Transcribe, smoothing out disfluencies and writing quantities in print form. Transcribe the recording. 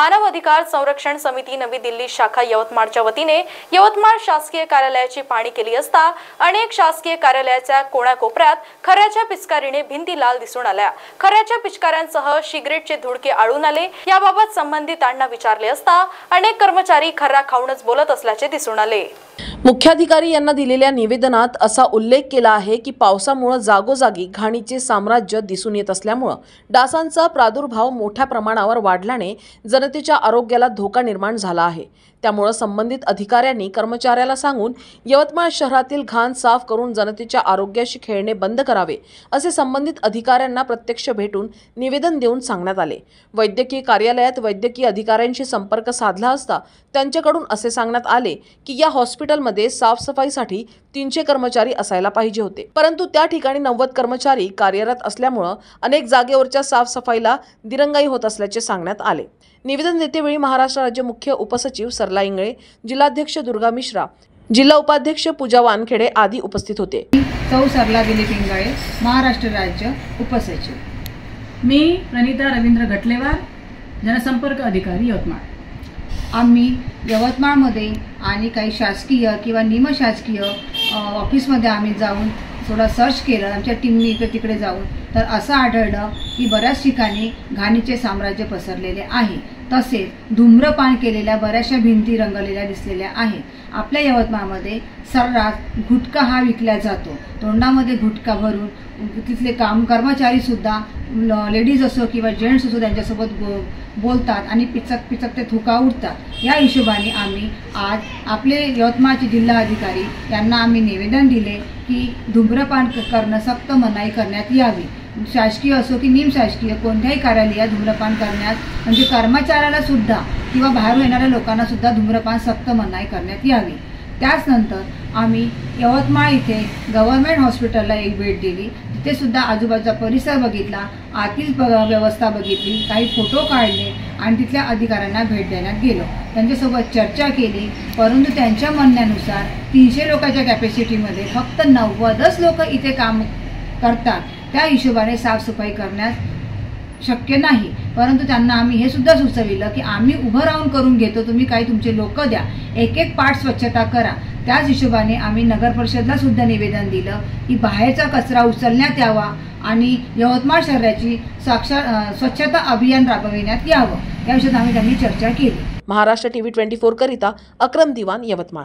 मानव अधिकार संरक्षण समिती नवी दिल्ली शाखा यवतमाळच्या वतीने यवतमाळ शासकीय कार्यालयाची पाहणी केली असता अनेक शासकीय कार्यालयाच्या कोणाकोपऱ्यात खऱ्याच्या पिचकारीने भिंती लाल दिसून आल्या। खऱ्याच्या पिचकाऱ्यांसह सिगरेटचे धुडके आढळून आले। याबाबत संबंधितांना विचारले असता अनेक कर्मचारी खर्रा खाऊनच बोलत असल्याचे दिसून आले। मुख्याधिकारी यांना दिलेल्या निवेदनात असा उल्लेख केला आहे की पावसामुळे जागोजागी घाणीचे साम्राज्य दिसून येत असल्यामुळे डासांचा प्रादुर्भाव मोठ्या प्रमाणावर वाढल्याने जनतेच्या आरोग्याला धोका निर्माण झाला आहे। त्यामुळे संबंधित अधिकाऱ्यांनी कर्मचाऱ्याला सांगून यवतमाळ शहरातील घाण साफ करून जनतेच्या आरोग्याशी खेळणे बंद करावे असे संबंधित अधिकाऱ्यांना प्रत्यक्ष भेटून निवेदन देऊन सांगण्यात आले। वैद्यकीय कार्यालयात वैद्यकीय अधिकाऱ्यांशी संपर्क साधला असता त्यांच्याकडून असे सांगण्यात आले की या हॉस्पिटलमध्ये साफसफाईसाठी 300 कर्मचारी असायला पाहिजे होते, परंतु त्या ठिकाणी 90 कर्मचारी कार्यरत असल्यामुळे अनेक जागेवरच्या साफसफाईला दिरंगाई होत असल्याचे सांगण्यात आले। निवेदन देतेवेळी महाराष्ट्र राज्य मुख्य उपसचिव सरला इंगळे, जिल्हाध्यक्ष दुर्गा मिश्रा, जिल्हा उपाध्यक्ष पूजा वानखेडे आदी उपस्थित होते। सौ सरला दिलीप इंगळे, महाराष्ट्र राज्य उपसचिव। मी प्रणिता रवींद्र घटलेवार, जनसंपर्क अधिकारी यवतमाळ। आम्ही यवतमाळमध्ये आणि काही शासकीय किंवा निमशासकीय ऑफिसमध्ये आम्ही जाऊन थोडा सर्च केलं, आमच्या टीमने इकडे तिकडे जाऊन, तर असं आढळलं की बऱ्याच ठिकाणी घाणीचे साम्राज्य पसरलेले आहे। तसेच धूम्रपान केलेल्या बऱ्याचशा भिंती रंगलेल्या दिसलेल्या आहेत। आपल्या यवतमाळमध्ये सर्रास गुटखा हा विकला जातो। तोंडामध्ये गुटखा भरून तिथले कर्मचारी सुद्धा लेडीज असो किंवा जेंट्स असो त्यांच्यासोबत बोलतात आणि पिचक ते थुका उडतात। या हिशोबाने आम्ही आज आपले यवतमाळचे जिल्हा अधिकारी यांना आम्ही निवेदन दिले की धूम्रपान करणं सक्त मनाई करण्यात यावी। शासकीय असो की निमशासकीय कोणत्याही कार्यालयात धूम्रपान करण्यात म्हणजे कर्मचाऱ्याला सुद्धा किंवा बाहेरून येणाऱ्या लोकांना सुद्धा धूम्रपान सक्त मनाई करण्यात यावी। त्याचनंतर आम्ही यवतमाळ इथे गव्हर्नमेंट हॉस्पिटलला एक भेट दिली। तिथे सुद्धा आजूबाजूचा परिसर बघितला, आतील व्यवस्था बघितली, काही फोटो काढले आणि तिथल्या अधिकाऱ्यांना भेट देण्यात गेलो, त्यांच्यासोबत चर्चा केली। परंतु त्यांच्या म्हणण्यानुसार 300 लोकांच्या कॅपॅसिटीमध्ये फक्त 90च लोक इथे काम करतात। त्या हिशोबाने साफसफाई करण्यास शक्य नाही। परंतु त्यांना आम्ही हे सुद्धा सुचविलं की आम्ही उभं राहून करून घेतो, तुम्ही काही तुमचे लोक द्या, एक पार्ट स्वच्छता करा। त्याच हिशोबाने आम्ही नगर परिषदला सुद्धा निवेदन दिलं की बाहेरचा कचरा उचलण्यात यावा आणि यवतमाळ शहराची स्वच्छता अभियान राबविण्यात यावं। या विषयात आम्ही त्यांनी चर्चा केली। महाराष्ट्र टीव्ही 24 करिता अक्रम दिवान, यवतमाळ।